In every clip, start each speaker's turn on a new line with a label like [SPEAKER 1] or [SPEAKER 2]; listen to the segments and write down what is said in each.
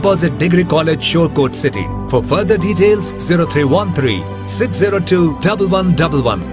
[SPEAKER 1] opposite Degree College, Shorecourt City. For further details, 0313 602 1111.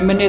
[SPEAKER 2] MNA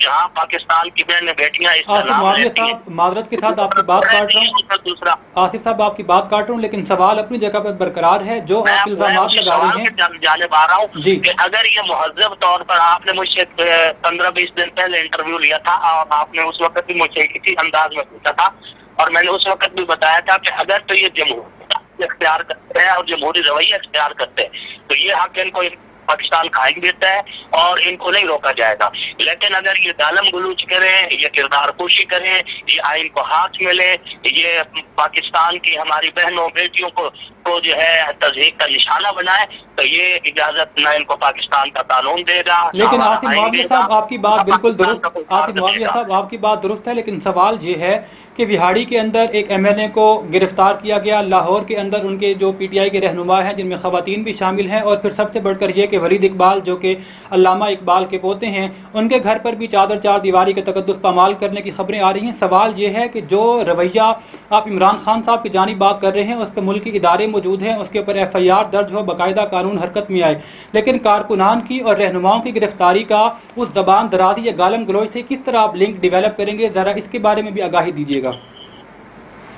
[SPEAKER 3] جہاں پاکستان کی بہنیں بیٹیاں اس کا
[SPEAKER 2] آصف
[SPEAKER 3] نام
[SPEAKER 2] معاویہ
[SPEAKER 3] لیتی ہیں.
[SPEAKER 2] صاحب معذرت کے ساتھ آپ کی بات کاٹ رہا ہوں.
[SPEAKER 3] دوسرا
[SPEAKER 2] آصف صاحب آپ کی بات کاٹ رہا ہوں لیکن سوال اپنی جگہ پر برقرار ہے. جو
[SPEAKER 3] میں
[SPEAKER 2] آپ الزامات لگا رہے ہیں
[SPEAKER 3] جانب آ رہا ہوں
[SPEAKER 2] جی
[SPEAKER 3] کہ اگر یہ مہذب طور پر آپ نے مجھ سے 15-20 دن پہلے انٹرویو لیا تھا اور آپ نے اس وقت بھی مجھے کسی انداز میں پوچھا تھا اور میں نے اس وقت بھی بتایا تھا کہ اگر تو یہ جمہوریت اختیار کرتے ہیں اور جمہوری رویہ اختیار کرتے ہیں تو یہ حق ان کو پاکستان قائم دیتا ہے اور ان کو نہیں روکا جائے گا. لیکن اگر یہ گالم گلوچ کریں, یہ کردار پوشی کریں, یہ آئین کو ہاتھ میں لیں, یہ پاکستان کی ہماری بہنوں بیٹیوں کو جو ہے تضحیک کا نشانہ بنائے تو یہ اجازت نہ ان کو پاکستان کا قانون دے گا.
[SPEAKER 2] لیکن آصف معاویہ صاحب آپ کی بات بالکل درست, آصف معاویہ صاحب آپ کی بات درست ہے, لیکن سوال یہ ہے کہ وہاڑی کے اندر ایک ایم ایل اے کو گرفتار کیا گیا, لاہور کے اندر ان کے جو پی ٹی آئی کے رہنما ہیں جن میں خواتین بھی شامل ہیں, اور پھر سب سے بڑھ کر یہ کہ ولید اقبال جو کہ علامہ اقبال کے پوتے ہیں ان کے گھر پر بھی چار دیواری کا تقدس پامال کرنے کی خبریں آ رہی ہیں. سوال یہ ہے کہ جو رویہ آپ عمران خان صاحب کی جانب بات کر رہے ہیں اس پہ ملکی ادارے موجود ہیں, اس کے اوپر ایف آئی آر درج ہو, باقاعدہ قانون حرکت میں آئے, لیکن کارکنان کی اور رہنماؤں کی گرفتاری کا اس زبان درازی یا گالم گلوچ سے کس طرح آپ لنک ڈیولپ کریں گے, ذرا اس کے بارے میں بھی آگاہی دیجیے گا.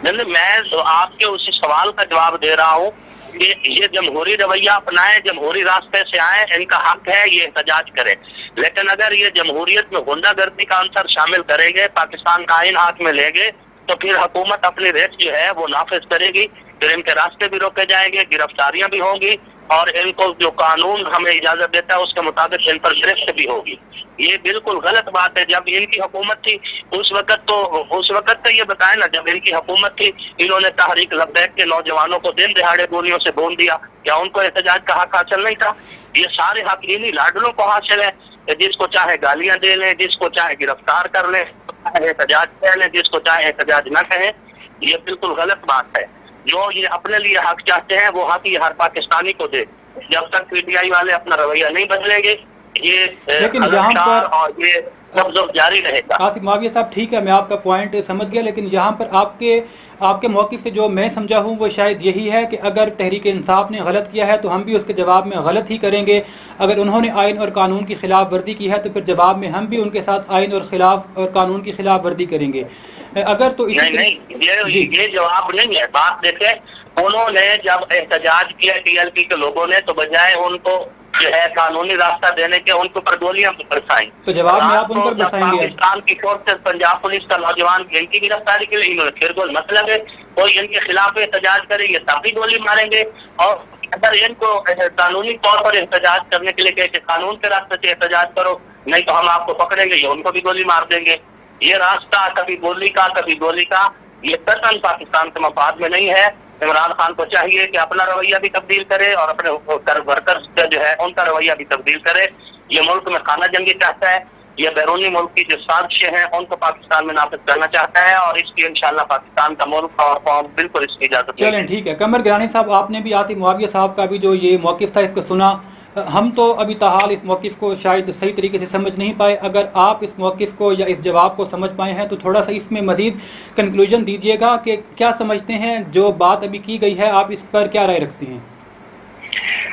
[SPEAKER 3] میں آپ کے اسی سوال کا جواب دے رہا ہوں کہ یہ جمہوری رویہ اپنائیں, جمہوری راستے سے آئیں, ان کا حق ہے یہ احتجاج کریں, لیکن اگر یہ جمہوریت میں غنڈہ گردی کا عنصر شامل کریں گے, پاکستان کا آئین ہاتھ میں لیں گے تو پھر حکومت اپنی ریٹ جو ہے وہ نافذ کرے گی, پھر ان کے راستے بھی روکے جائیں گے, گرفتاریاں بھی ہوں گی اور ان کو جو قانون ہمیں اجازت دیتا ہے اس کے مطابق ان پر گرفت بھی ہوگی. یہ بالکل غلط بات ہے. جب ان کی حکومت تھی اس وقت تو یہ بتائیں نا, جب ان کی حکومت تھی انہوں نے تحریک لبیک کے نوجوانوں کو دن دہاڑے گولیوں سے بون دیا, کیا ان کو احتجاج کا حق حاصل نہیں تھا؟ یہ سارے حق انہی لاڈلوں کو حاصل ہے, جس کو چاہے گالیاں دے لیں, جس کو چاہے گرفتار کر لیں, احتجاج کہہ لیں, جس کو چاہے احتجاج نہ کہیں. یہ بالکل غلط بات ہے. جو یہ اپنے لیے حق چاہتے ہیں وہ حق یہ ہر پاکستانی کو دے. جب تک پی ٹی آئی والے اپنا رویہ نہیں بدلیں گے
[SPEAKER 2] لیکن یہاں پر
[SPEAKER 3] اور یہ سب جاری رہے گا.
[SPEAKER 2] آصف معاویہ صاحب ٹھیک ہے, میں آپ کا پوائنٹ سمجھ گیا, لیکن یہاں پر آپ کے موقف سے جو میں سمجھا ہوں وہ شاید یہی ہے کہ اگر تحریک انصاف نے غلط کیا ہے تو ہم بھی اس کے جواب میں غلط ہی کریں گے, اگر انہوں نے آئین اور قانون کی خلاف ورزی کی ہے تو پھر جواب میں ہم بھی ان کے ساتھ آئین اور قانون کی خلاف ورزی کریں گے. اگر تو
[SPEAKER 3] نہیں یہ جواب نہیں ہے. بات دیکھیں, انہوں نے جب احتجاج کیا ٹی ایل پی کے لوگوں نے تو بجائے ان کو جو ہے قانونی راستہ دینے کے ان کے اوپر گولیاں برسائیں.
[SPEAKER 2] تو جواب میں آپ ان پر برسائیں گے.
[SPEAKER 3] پاکستان کی فورسز پنجاب پولیس کا نوجوان ان کی گرفتاری کے لیے انہوں نے پھر کوئی مسئلہ ہے, کوئی ان کے خلاف احتجاج کریں گے تب بھی گولی ماریں گے, اور اگر ان کو قانونی طور پر احتجاج کرنے کے لیے کہ قانون کے راستے سے احتجاج کرو نہیں تو ہم آپ کو پکڑیں گے, یہ ان کو بھی گولی مار دیں گے. یہ راستہ کبھی گولی کا یہ قطعاً پاکستان کے مفاد میں نہیں ہے. عمران خان کو چاہیے کہ اپنا رویہ بھی تبدیل کرے اور اپنے ورکرز کا جو ہے ان کا رویہ بھی تبدیل کرے. یہ ملک میں خانہ جنگی چاہتا ہے, یہ بیرونی ملک کی جو سازشیں ہیں ان کو پاکستان میں نافذ کرنا چاہتا ہے, اور اس کی انشاءاللہ پاکستان کا ملک اور قوم بالکل اس کی اجازت.
[SPEAKER 2] چلیں ٹھیک ہے. قمر گیلانی صاحب, آپ نے بھی آصف معاویہ صاحب کا بھی جو یہ موقف تھا اس کو سنا. ہم تو ابھی تاحال اس موقف کو شاید صحیح طریقے سے سمجھ نہیں پائے. اگر آپ اس موقف کو یا اس جواب کو سمجھ پائے ہیں تو تھوڑا سا اس میں مزید کنکلوژن دیجیے گا کہ کیا سمجھتے ہیں جو بات ابھی کی گئی ہے, آپ اس پر کیا رائے رکھتے ہیں؟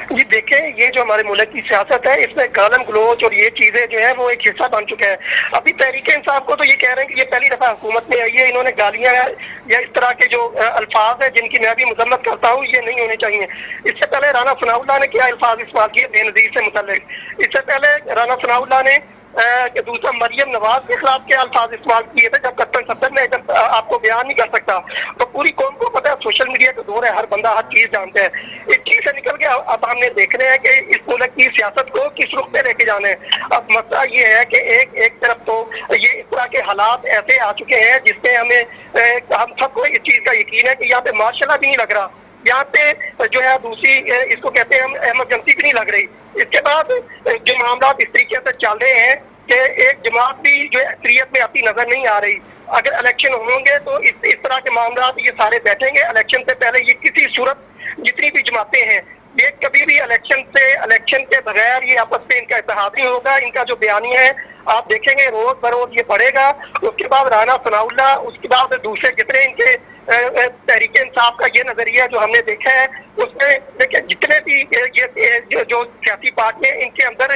[SPEAKER 4] جی دیکھیں, یہ جو ہمارے ملک کی سیاست ہے اس میں گالم گلوچ اور یہ چیزیں جو ہیں وہ ایک حصہ بن چکے ہیں. ابھی تحریک انصاف کو تو یہ کہہ رہے ہیں کہ یہ پہلی دفعہ حکومت میں آئی ہے, انہوں نے گالیاں یا اس طرح کے جو الفاظ ہیں جن کی میں بھی مذمت کرتا ہوں یہ نہیں ہونے چاہیے. اس سے پہلے رانا ثناء اللہ نے کیا الفاظ استعمال کیے بے نظیر سے متعلق, اس سے پہلے رانا ثناء اللہ نے کہ دوسرا مریم نواز کے خلاف کے الفاظ استعمال کیے تھے جب کپتان صدر نے جب آپ کو بیان نہیں کر سکتا. تو پوری قوم کو پتہ ہے سوشل میڈیا کا دور ہے, ہر بندہ ہر چیز جانتا ہے. اس چیز سے نکل کے اب ہم نے دیکھنا ہے کہ اس ملک کی سیاست کو کس رخ پہ لے کے جانا ہے. اب مسئلہ یہ ہے کہ ایک طرف تو یہ اس طرح کے حالات ایسے آ چکے ہیں جس میں ہم سب کو اس چیز کا یقین ہے کہ یہاں پہ ماشاء اللہ بھی نہیں لگ رہا, یہاں پہ جو ہے دوسری اس کو کہتے ہیں ہم ایمرجنسی بھی نہیں لگ رہی. اس کے بعد جو معاملات اس طریقے سے چل رہے ہیں کہ ایک جماعت بھی جو اکثریت میں آتی نظر نہیں آ رہی. اگر الیکشن ہوں گے تو اس طرح کے معاملات یہ سارے بیٹھیں گے. الیکشن سے پہلے یہ کسی صورت جتنی بھی جماعتیں ہیں یہ کبھی بھی الیکشن کے بغیر یہ آپس میں ان کا اتحاد نہیں ہوگا. ان کا جو بیانیہ ہے آپ دیکھیں گے روز بروز یہ بڑھے گا. اس کے بعد رانا ثناء اللہ, اس کے بعد دوسرے جتنے ان کے تحریک انصاف کا یہ نظریہ جو ہم نے دیکھا ہے اس میں دیکھیں جتنے بھی جو سیاسی پارٹیاں ان کے اندر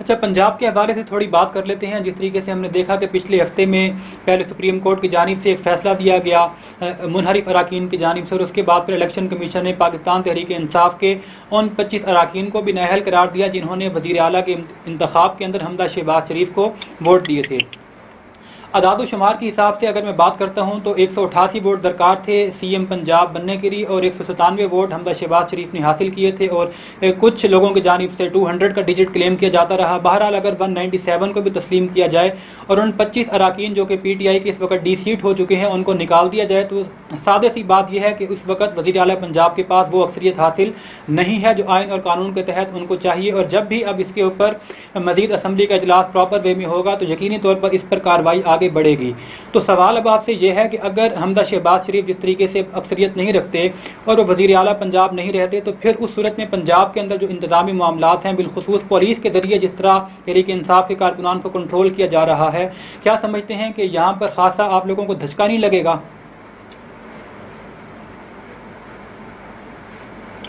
[SPEAKER 2] اچھا، پنجاب کے حوالے سے تھوڑی بات کر لیتے ہیں. جس طریقے سے ہم نے دیکھا کہ پچھلے ہفتے میں پہلے سپریم کورٹ کی جانب سے ایک فیصلہ دیا گیا منحرف اراکین کی جانب سے، اور اس کے بعد پھر الیکشن کمیشن نے پاکستان تحریک انصاف کے ان 25 اراکین کو بھی نااہل قرار دیا جنہوں نے وزیر اعلیٰ کے انتخاب کے اندر حمزہ شہباز شریف کو ووٹ دیے تھے. اعداد و شمار کے حساب سے اگر میں بات کرتا ہوں تو 188 ووٹ درکار تھے سی ایم پنجاب بننے کے لیے، اور 197 ووٹ حمزہ شہباز شریف نے حاصل کیے تھے، اور کچھ لوگوں کی جانب سے 200 کا ڈیجٹ کلیم کیا جاتا رہا. بہرحال اگر 197 کو بھی تسلیم کیا جائے اور ان 25 اراکین جو کہ پی ٹی آئی کے اس وقت ڈی سیٹ ہو چکے ہیں ان کو نکال دیا جائے، تو سادہ سی بات یہ ہے کہ اس وقت وزیر اعلیٰ پنجاب کے پاس وہ اکثریت حاصل نہیں ہے جو آئین اور قانون کے تحت ان کو چاہیے. اور جب بھی اب اس کے اوپر مزید اسمبلی کا اجلاس پراپر وے میں ہوگا تو یقینی طور پر اس پر کارروائی آگے بڑھے گی. تو سوال اب آپ سے یہ ہے کہ اگر حمزہ شہباز شریف جس طریقے سے اکثریت نہیں رکھتے اور وہ وزیر اعلیٰ پنجاب نہیں رہتے، تو پھر اس صورت میں پنجاب کے اندر جو انتظامی معاملات ہیں بالخصوص پولیس کے ذریعے جس طرح تحریک انصاف کے کارکنان کو کنٹرول کیا جا رہا ہے، کیا سمجھتے ہیں کہ یہاں پر خاصا آپ لوگوں کو دھچکا نہیں لگے گا؟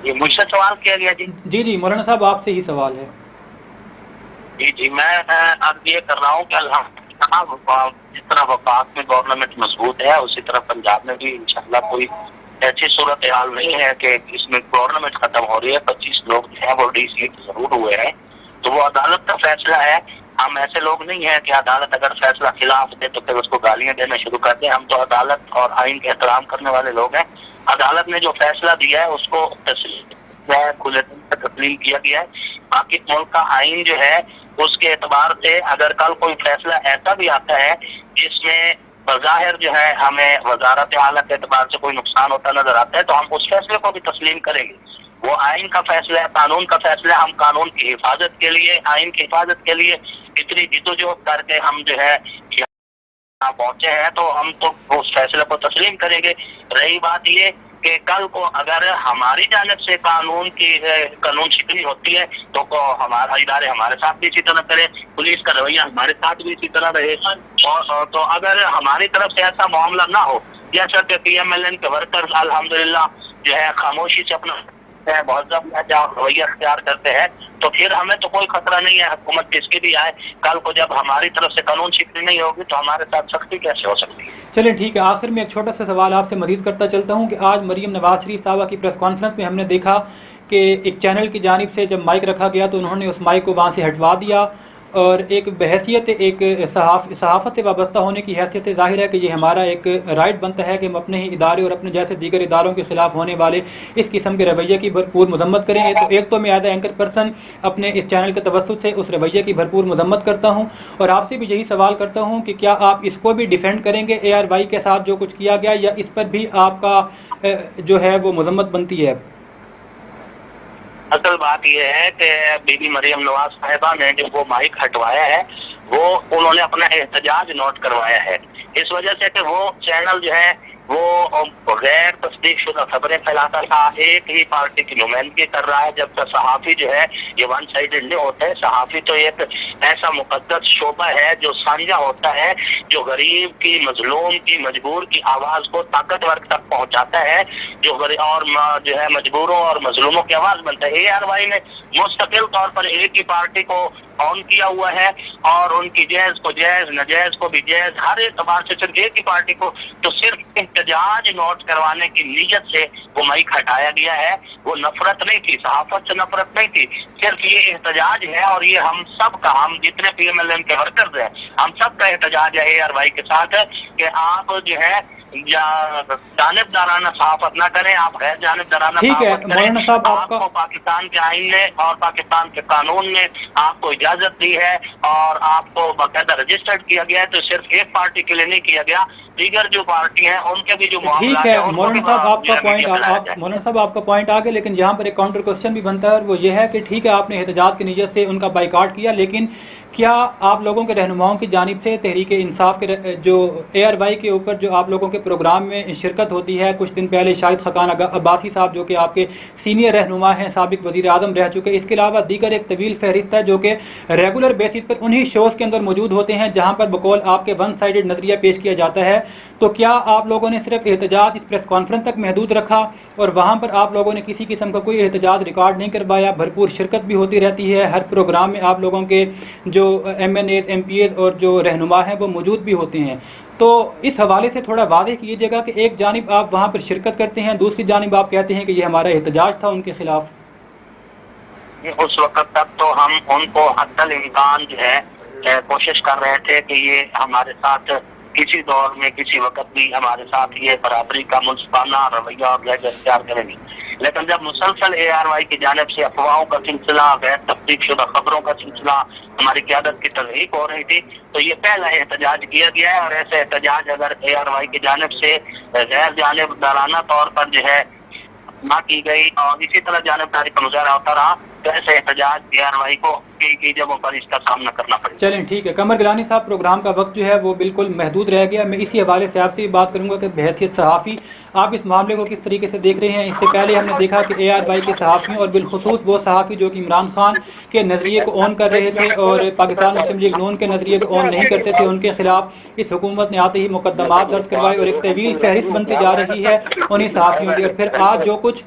[SPEAKER 3] یہ مجھ سے سوال کیا گیا جی؟
[SPEAKER 2] جی مولانا صاحب آپ سے ہی سوال ہے.
[SPEAKER 3] جی میں اب یہ کر رہا ہوں کہ الحمدللہ جس طرح وفاق میں گورنمنٹ مضبوط ہے اسی طرح پنجاب میں بھی انشاءاللہ کوئی ایسی صورتحال نہیں ہے کہ اس میں گورنمنٹ ختم ہو رہی ہے. 25 لوگ جو ہیں وہ ڈی سیٹ ضرور ہوئے ہیں، تو وہ عدالت کا فیصلہ ہے. ہم ایسے لوگ نہیں ہیں کہ عدالت اگر فیصلہ خلاف دے تو پھر اس کو گالیاں دینا شروع کر دیں. ہم تو عدالت اور آئین کے احترام کرنے والے لوگ ہیں. عدالت نے جو فیصلہ دیا ہے اس کو کھلے دل سے تسلیم کیا گیا ہے. باقی ملک کا آئین جو ہے اس کے اعتبار سے اگر کل کوئی فیصلہ ایسا بھی آتا ہے جس میں بظاہر جو ہے ہمیں وزارت اعلیٰ کے اعتبار سے کوئی نقصان ہوتا نظر آتا ہے تو ہم اس فیصلے کو بھی تسلیم کریں گے. وہ آئین کا فیصلہ ہے، قانون کا فیصلہ ہے. ہم قانون کی حفاظت کے لیے، آئین کی حفاظت کے لیے اتنی جدوجہد کر کے ہم جو ہے یہاں پہنچے ہیں، تو ہم تو اس فیصلے کو تسلیم کریں گے. رہی بات یہ کہ کل کو اگر ہماری جانب سے قانون شکنی ہوتی ہے تو ہمارا ادارے ہمارے ساتھ بھی اسی طرح کرے، پولیس کا رویہ ہمارے ساتھ بھی اسی طرح رہے. اور تو اگر ہماری طرف سے ایسا معاملہ نہ ہو جیسا کہ پی ایم ایل این کے ورکرز الحمدللہ جو ہے خاموشی سے اپنا مہذب رویہ اختیار کرتے ہیں، تو پھر ہمیں تو کوئی خطرہ نہیں ہے. حکومت کس کی بھی آئے، کل کو جب ہماری طرف سے قانون شکنی نہیں ہوگی تو ہمارے ساتھ سختی کیسے ہو سکتی ہے؟
[SPEAKER 2] چلیں ٹھیک ہے. آخر میں ایک چھوٹا سا سوال آپ سے مزید کرتا چلتا ہوں کہ آج مریم نواز شریف صاحبہ کی پریس کانفرنس میں ہم نے دیکھا کہ ایک چینل کی جانب سے جب مائک رکھا گیا تو انہوں نے اس مائک کو وہاں سے ہٹوا دیا، اور ایک بحیثیت ایک صحافت سے وابستہ ہونے کی حیثیت ظاہر ہے کہ یہ ہمارا ایک رائٹ بنتا ہے کہ ہم اپنے ہی ادارے اور اپنے جیسے دیگر اداروں کے خلاف ہونے والے اس قسم کے رویے کی بھرپور مذمت کریں. تو ایک تو میں ایز اے اینکر پرسن اپنے اس چینل کے توسط سے اس رویے کی بھرپور مذمت کرتا ہوں، اور آپ سے بھی یہی سوال کرتا ہوں کہ کیا آپ اس کو بھی ڈیفینڈ کریں گے اے آر وائی کے ساتھ جو کچھ کیا گیا، یا اس پر بھی آپ کا جو ہے وہ مذمت بنتی ہے؟
[SPEAKER 3] اصل بات یہ ہے کہ بی بی مریم نواز صاحبہ نے جو وہ مائک ہٹوایا ہے وہ انہوں نے اپنا احتجاج نوٹ کروایا ہے، اس وجہ سے کہ وہ چینل جو ہے وہ غیر تصدیق شدہ خبریں پھیلاتا تھا، ایک ہی پارٹی کی نمائندگی کر رہا ہے، جب تک صحافی جو ہے یہ ون سائیڈڈ نہیں ہوتا ہے. صحافی تو ایک ایسا مقدس شعبہ ہے جو سانجا ہوتا ہے، جو غریب کی، مظلوم کی، مجبور کی آواز کو طاقتور تک پہنچاتا ہے، جو اور جو ہے مجبوروں اور مظلوموں کی آواز بنتا ہے. اے آر وائی نے مستقل طور پر ایک ہی پارٹی کو آن کیا ہوا ہے، اور ان کی جائز کو جائز، ناجائز کو بھی جائز، ہر اعتبار سے صرف ایک ہی پارٹی کو تو صرف احتجاج نوٹ کروانے کی نیت سے وہ مائک ہٹایا گیا ہے. وہ نفرت نہیں تھی، صحافت سے نفرت نہیں تھی، صرف یہ احتجاج ہے. اور یہ ہم سب کا، ہم جتنے پی ایم ایل این کے ورکرز ہیں ہم سب کا احتجاج ہے اے آر وائی کے ساتھ کہ آپ جو ہے جانبدارانہ صحافت نہ کریں، آپ غیر جانبدارانہ صحافت کریں. آپ کو پاکستان کے آئین نے اور پاکستان کے قانون نے آپ کو اجازت دی ہے اور آپ کو باقاعدہ رجسٹرڈ کیا گیا ہے، تو صرف ایک پارٹی کے لیے نہیں کیا گیا، دیگر جو پارٹی ہیں ان کے بھی جو معاملات ہیں.
[SPEAKER 2] مولانا صاحب آپ کا پوائنٹ آ گیا، لیکن یہاں پر ایک کاؤنٹر کوشچن بھی بنتا ہے، اور وہ یہ ہے کہ ٹھیک ہے آپ نے احتجاج کی نیت سے ان کا بائیکاٹ کیا، لیکن کیا آپ لوگوں کے رہنماؤں کی جانب سے تحریک انصاف کے جو اے آر وائی کے اوپر جو آپ لوگوں کے پروگرام میں شرکت ہوتی ہے، کچھ دن پہلے شاہد خاقان عباسی صاحب جو کہ آپ کے سینئر رہنما ہیں، سابق وزیر اعظم رہ چکے، اس کے علاوہ دیگر ایک طویل فہرست ہے جو کہ ریگولر بیسس پر انہی شوز کے اندر موجود ہوتے ہیں جہاں پر بقول آپ کے ون سائیڈڈ نظریہ پیش کیا جاتا ہے، تو کیا آپ لوگوں نے صرف احتجاج اس پریس کانفرنس تک محدود رکھا اور وہاں پر آپ لوگوں نے کسی قسم کا کوئی احتجاج ریکارڈ نہیں کروایا؟ بھرپور شرکت بھی ہوتی رہتی ہے، ہر پروگرام میں آپ لوگوں کے جو MNAs, MPAs اور جو رہنما ہیں وہ موجود بھی ہوتے ہیں، تو اس حوالے سے تھوڑا واضح کیجیے گا کہ ایک جانب آپ وہاں پر شرکت کرتے ہیں، دوسری جانب آپ کہتے ہیں کہ یہ ہمارا احتجاج تھا ان کے خلاف۔
[SPEAKER 3] اس وقت تک تو ہم ان کو حد الامکان جو ہے کوشش کر رہے تھے کہ یہ ہمارے ساتھ کسی دور میں کسی وقت بھی ہمارے ساتھ یہ برابری کا منصفانہ رویہ اور لہجہ اختیار کریں گی، لیکن جب مسلسل اے آر وائی کی جانب سے افواہوں کا سلسلہ، غیر تصدیق شدہ خبروں کا سلسلہ ہماری قیادت کی تضحیق ہو رہی تھی، تو یہ پہلا احتجاج کیا گیا ہے۔ اور ایسے احتجاج اگر اے آر وائی کی جانب سے غیر جانبدارانہ طور پر جو ہے نہ کی گئی اور اسی طرح جانبداری کا مظاہرہ ہوتا رہا تو ایسے احتجاج اے آر وائی کو کی جگہوں پر اس کا سامنا کرنا پڑے۔
[SPEAKER 2] چلیں ٹھیک ہے، قمر گیلانی صاحب، پروگرام کا وقت جو ہے وہ بالکل محدود رہ گیا، میں اسی حوالے سے آپ سے بات کروں گا کہ بحیثیت صحافی آپ اس معاملے کو کس طریقے سے دیکھ رہے ہیں؟ اس سے پہلے ہم نے دیکھا کہ اے آر وائی کے صحافیوں اور بالخصوص وہ صحافی جو کہ عمران خان کے نظریے کو آن کر رہے تھے اور پاکستان مسلم لیگ نون کے نظریے کو آن نہیں کرتے تھے، ان کے خلاف اس حکومت نے آتے ہی مقدمات درج کروائے اور ایک طویل فہرست بنتی جا رہی ہے انہی صحافیوں کی۔ اور پھر آج جو کچھ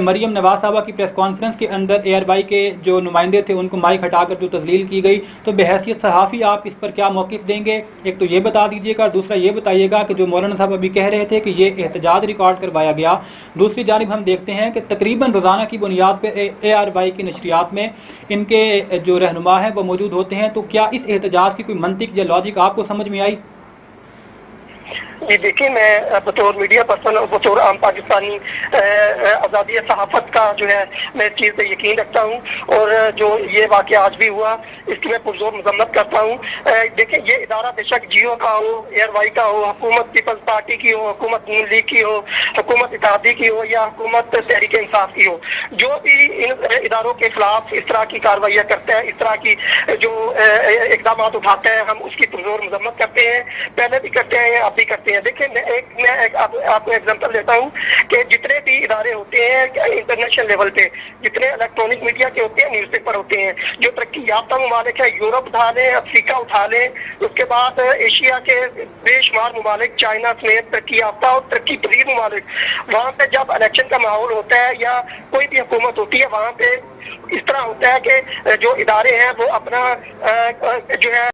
[SPEAKER 2] مریم نواز صاحبہ کی پریس کانفرنس کے اندر اے آر وائی کے جو نمائندے تھے ان کو مائک ہٹا کر جو تذلیل کی گئی، تو بحیثیت صحافی آپ اس پر کیا موقف دیں گے؟ ایک تو یہ بتا دیجیے گا، اور دوسرا یہ بتائیے گا کہ جو مولانا صاحب ابھی کہہ رہے تھے کہ یہ احتجاج ریکارڈ کروایا گیا، دوسری جانب ہم دیکھتے ہیں کہ تقریباً روزانہ کی بنیاد پہ اے آر وائی کی نشریات میں ان کے جو رہنما ہیں وہ موجود ہوتے ہیں، تو کیا اس احتجاج کی کوئی منطق یا لاجک آپ کو سمجھ میں آئی؟
[SPEAKER 4] جی دیکھیں، میں بطور میڈیا پرسن اور بطور عام پاکستانی آزادی صحافت کا جو ہے میں اس چیز پہ یقین رکھتا ہوں، اور جو یہ واقعہ آج بھی ہوا اس کی میں پرزور مذمت کرتا ہوں۔ دیکھیں، یہ ادارہ بے شک جیو کا ہو، اے آر وائی کا ہو، حکومت پیپلز پارٹی کی ہو، حکومت نون لیگ کی ہو، حکومت اتحادی کی ہو یا حکومت تحریک انصاف کی ہو، جو بھی ان اداروں کے خلاف اس طرح کی کارروائیاں کرتا ہے، اس طرح کی جو اقدامات اٹھاتا ہے، ہم اس کی پرزور مذمت کرتے ہیں، پہلے بھی کرتے ہیں، اب بھی کرتے ہیں۔ دیکھیں، میں آپ کو ایگزامپل دیتا ہوں کہ جتنے بھی ادارے ہوتے ہیں انٹرنیشنل لیول پہ، جتنے الیکٹرانک میڈیا کے ہوتے ہیں، نیوز پیپر ہوتے ہیں، جو ترقی یافتہ ممالک ہیں، یورپ اٹھا لیں، افریقہ اٹھا لیں، اس کے بعد ایشیا کے بے شمار ممالک، چائنا سمیت ترقی یافتہ اور ترقی پذیر ممالک، وہاں پہ جب الیکشن کا ماحول ہوتا ہے یا کوئی بھی حکومت ہوتی ہے، وہاں پہ اس طرح ہوتا ہے کہ جو ادارے ہیں وہ اپنا جو ہے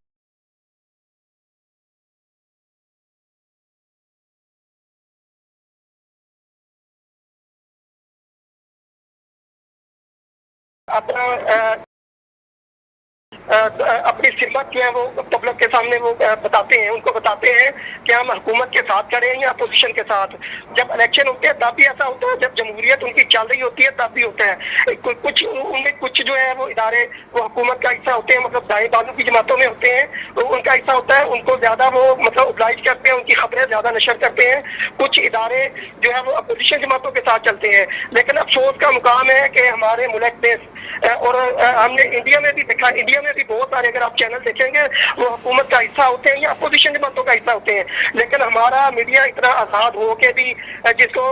[SPEAKER 4] اپنی سمت جو ہے وہ پبلک کے سامنے وہ بتاتے ہیں، ان کو بتاتے ہیں کہ ہم حکومت کے ساتھ کھڑے ہیں یا اپوزیشن کے ساتھ۔ جب الیکشن ہوتے ہیں تب بھی ایسا ہوتا ہے، جب جمہوریت ان کی چل رہی ہوتی ہے تب بھی ہوتا ہے۔ کچھ ان میں کچھ جو ہے وہ ادارے وہ حکومت کا حصہ ہوتے ہیں، مطلب دائیں بازو کی جماعتوں میں ہوتے ہیں، ان کا حصہ ہوتا ہے، ان کو زیادہ وہ مطلب اوبلائج کرتے ہیں، ان کی خبریں زیادہ نشر کرتے ہیں۔ کچھ ادارے جو ہے وہ اپوزیشن جماعتوں کے ساتھ چلتے ہیں، لیکن افسوس کا مقام ہے کہ ہمارے ملک میں اور ہم نے انڈیا میں بھی دیکھا، انڈیا میں بھی بہت سارے اگر آپ چینل دیکھیں گے وہ حکومت کا حصہ ہوتے ہیں یا اپوزیشن جماعتوں کا حصہ ہوتے ہیں، لیکن ہمارا میڈیا اتنا آزاد ہو کے بھی جس کو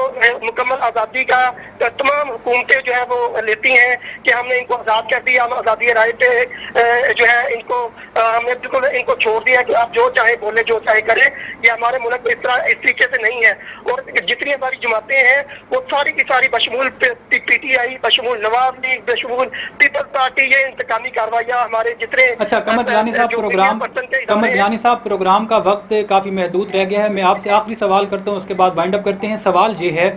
[SPEAKER 4] مکمل آزادی کا تمام حکومتیں جو ہے وہ لیتی ہیں کہ ہم نے ان کو آزاد کر دیا، ہم آزادی رائے پہ جو ہے ان کو ہم نے بالکل ان کو چھوڑ دیا کہ آپ جو چاہے بولے جو چاہے کریں، یہ ہمارے ملک میں اس طریقے سے نہیں ہے۔ اور جتنی ہماری جماعتیں ہیں وہ ساری کی ساری بشمول پی ٹی آئی، بشمول نواز لیگ، بشمول پیپلز پارٹی، یہ انتقامی کارروائیاں ہمارے جتنے
[SPEAKER 2] اچھا قمر گیلانی صاحب پروگرام کا وقت کافی محدود رہ گیا ہے، میں آپ سے آخری سوال کرتا ہوں، اس کے بعد وائنڈ اپ کرتے ہیں۔ سوال یہ ہے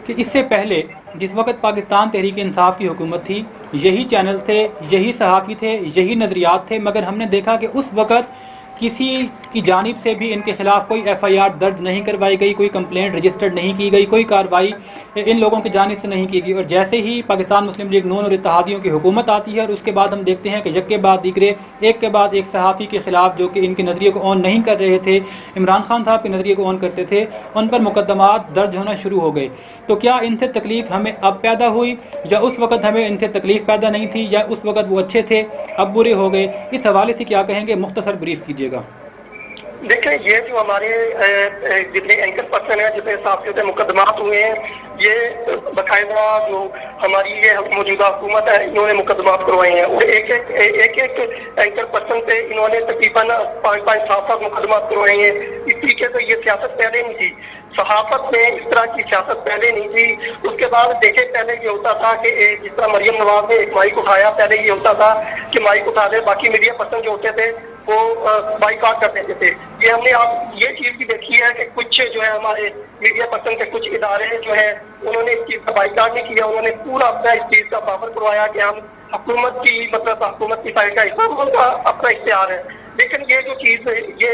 [SPEAKER 2] کہ اس سے پہلے جس وقت پاکستان تحریک انصاف کی حکومت تھی، یہی چینل تھے، یہی صحافی تھے، یہی نظریات تھے، مگر ہم نے دیکھا کہ اس وقت کسی کی جانب سے بھی ان کے خلاف کوئی ایف آئی آر درج نہیں کروائی گئی، کوئی کمپلینٹ رجسٹرڈ نہیں کی گئی، کوئی کارروائی ان لوگوں کی جانب سے نہیں کی گئی۔ اور جیسے ہی پاکستان مسلم لیگ نون اور اتحادیوں کی حکومت آتی ہے اور اس کے بعد ہم دیکھتے ہیں کہ یک کے بعد دیگرے ایک کے بعد ایک صحافی کے خلاف جو کہ ان کے نظریے کو آن نہیں کر رہے تھے، عمران خان صاحب کے نظریے کو آن کرتے تھے، ان پر مقدمات درج ہونا شروع ہو گئے۔ تو کیا ان سے تکلیف ہمیں اب پیدا ہوئی یا اس وقت ہمیں ان سے تکلیف پیدا نہیں تھی، یا اس وقت وہ اچھے تھے اب برے ہو گئے؟ اس حوالے سے کیا کہیں گے؟ مختصر بریف کیجیے گا۔
[SPEAKER 4] دیکھیں یہ جو ہمارے جتنے اینکر پرسن ہیں، جتنے صحافیوں سے مقدمات ہوئے ہیں، یہ باقاعدہ جو ہماری یہ موجودہ حکومت ہے انہوں نے مقدمات کروائے ہیں، اور ایک ایک اینکر پرسن پہ انہوں نے تقریباً 5-7 مقدمات کروائے ہیں۔ اس طریقے سے یہ سیاست پہلے نہیں تھی، صحافت میں اس طرح کی سیاست پہلے نہیں تھی۔ اس کے بعد دیکھیں پہلے یہ ہوتا تھا کہ جس طرح مریم نواز نے ایک مائک اٹھایا، پہلے یہ ہوتا تھا کہ مائک اٹھا دے، باقی میڈیا پرسن جو ہوتے تھے وہ بائیکاٹ کر دیتے تھے۔ یہ ہم نے آپ یہ چیز بھی دیکھی ہے کہ کچھ جو ہے ہمارے میڈیا پرسن کے کچھ ادارے جو ہیں انہوں نے اس چیز کا بائیکاٹ نہیں کیا، انہوں نے پورا اپنا اس چیز کا پاور کروایا کہ ہم حکومت کی حکومت کی فائل کا حصہ، ان کا اپنا اختیار ہے۔ لیکن یہ جو چیز یہ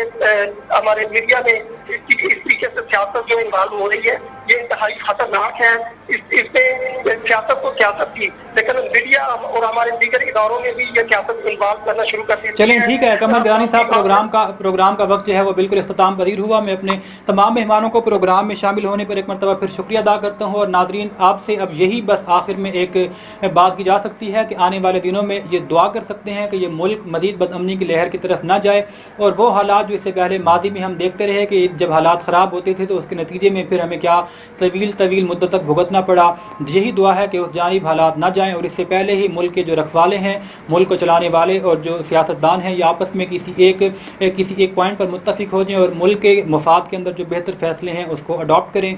[SPEAKER 4] ہمارے میڈیا میں اس طریقے سے سیاست جو انوالو ہو رہی ہے یہ انتہائی خطرناک ہے۔ اس میں سیاست تو سیاست تھی، لیکن میڈیا اور ہمارے دیگر اداروں میں بھی یہ سیاست انوالو کرنا شروع کر دی۔
[SPEAKER 2] چلیں ٹھیک ہے قمر گیلانی صاحب، پروگرام کا وقت جو ہے وہ بالکل اختتام پذیر ہوا۔ میں اپنے تمام مہمانوں کو پروگرام میں شامل ہونے پر ایک مرتبہ پھر شکریہ ادا کرتا ہوں، اور ناظرین آپ سے اب یہی بس آخر میں ایک بات کی جا سکتی ہے کہ آنے والے دنوں میں یہ دعا کر سکتے ہیں کہ یہ ملک مزید بدامنی کی لہر کی طرف نہ جائے، اور وہ حالات جو اس سے پہلے ماضی میں ہم دیکھتے رہے کہ جب حالات خراب ہوتے تھے تو اس کے نتیجے میں پھر ہمیں کیا طویل مدت تک بھگتنا پڑا۔ یہی دعا ہے کہ اس جانب حالات نہ جائیں، اور اس سے پہلے ہی ملک کے جو رکھوالے ہیں، ملک کو چلانے والے اور جو سیاستدان ہیں، یہ آپس میں کسی ایک پوائنٹ پر متفق ہو جائیں اور ملک کے مفاد کے اندر جو بہتر فیصلے ہیں اس کو اڈاپٹ کریں۔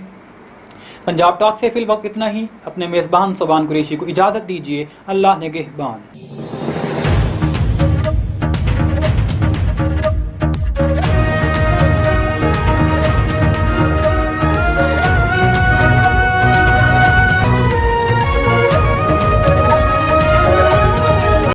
[SPEAKER 2] پنجاب ٹاک سے فی الوقت اتنا ہی۔ اپنے میزبان صبان قریشی کو اجازت دیجیے۔ اللہ نگہبان۔